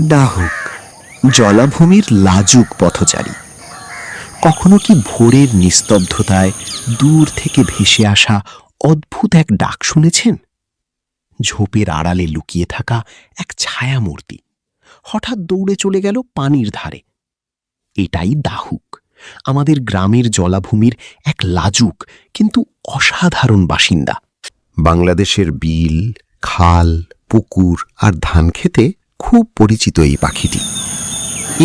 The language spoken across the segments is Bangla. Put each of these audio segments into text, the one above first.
ডাহুক জলাভূমির লাজুক পথচারী। কখনো কি ভোরের নিস্তব্ধতায় দূর থেকে ভেসে আসা অদ্ভুত এক ডাক শুনেছেন? ঝোপের আড়ালে লুকিয়ে থাকা এক ছায়ামূর্তি হঠাৎ দৌড়ে চলে গেল পানির ধারে। এটাই দাহুক, আমাদের গ্রামের জলাভূমির এক লাজুক কিন্তু অসাধারণ বাসিন্দা। বাংলাদেশের বিল, খাল, পুকুর আর ধান খেতে খুব পরিচিত এই পাখিটি।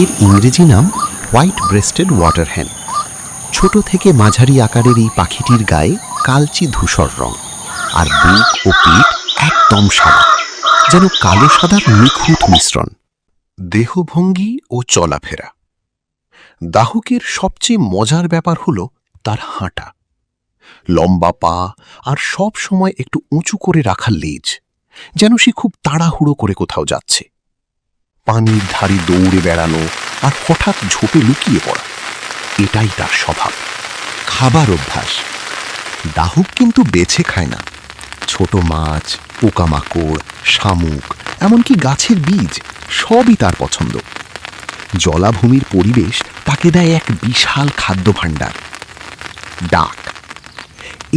এর ইংরেজি নাম হোয়াইট ব্রেস্টেড ওয়াটার হ্যান। ছোট থেকে মাঝারি আকারের এই পাখিটির গায়ে কালচি ধূসর রং, আর বুক ও পিঠ একদম সাদা, যেন কালো সাদার নিখুঁত মিশ্রণ। দেহভঙ্গি ও চলাফেরা। দাহুকের সবচেয়ে মজার ব্যাপার হল তার হাঁটা। লম্বা পা আর সব সময় একটু উঁচু করে রাখা লেজ, যেন সে খুব তাড়াহুড়ো করে কোথাও যাচ্ছে। পানির ধারে দৌড়ে বেড়ানো আর হঠাৎ ঝোপে লুকিয়ে পড়া, এটাই তার স্বভাব। খাবার অভ্যাস। দাহুক কিন্তু বেছে খায় না। ছোট মাছ, পোকামাকড়, শামুক, এমনকি গাছের বীজ সবই তার পছন্দ। জলাভূমির পরিবেশ তাকে দেয় এক বিশাল খাদ্য ভাণ্ডার। ডাক।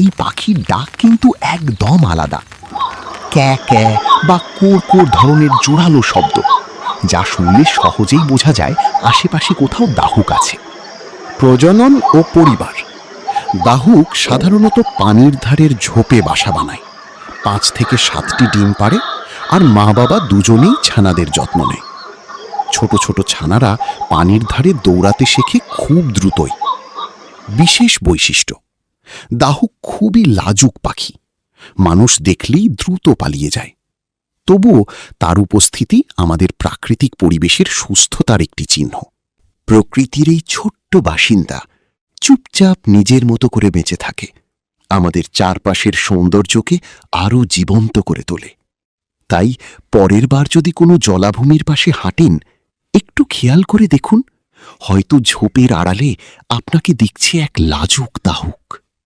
এই পাখির ডাক কিন্তু একদম আলাদা। ক্যা ক্যা বা কোর কোর ধরনের জোরালো শব্দ, যা শুনলে সহজেই বোঝা যায় আশেপাশে কোথাও দাহুক আছে। প্রজনন ও পরিবার। দাহুক সাধারণত পানির ধারের ঝোপে বাসা বানায়। 5 থেকে 7টি ডিম পাড়ে, আর মা বাবা দুজনেই ছানাদের যত্ন নেয়। ছোট ছোট ছানারা পানির ধারে দৌড়াতে শেখে খুব দ্রুতই। বিশেষ বৈশিষ্ট্য: দাহুক খুবই লাজুক পাখি, মানুষ দেখলেই দ্রুত পালিয়ে যায়। তবুও তার উপস্থিতি আমাদের প্রাকৃতিক পরিবেশের সুস্থতার একটি চিহ্ন। প্রকৃতির এই ছোট্ট বাসিন্দা চুপচাপ নিজের মতো করে বেঁচে থাকে, আমাদের চারপাশের সৌন্দর্যকে আরও জীবন্ত করে তোলে। তাই পরের বার যদি কোনো জলাভূমির পাশে হাঁটেন, একটু খেয়াল করে দেখুন, হয়তো ঝোপের আড়ালে আপনাকে দেখছে এক লাজুক দাহুক।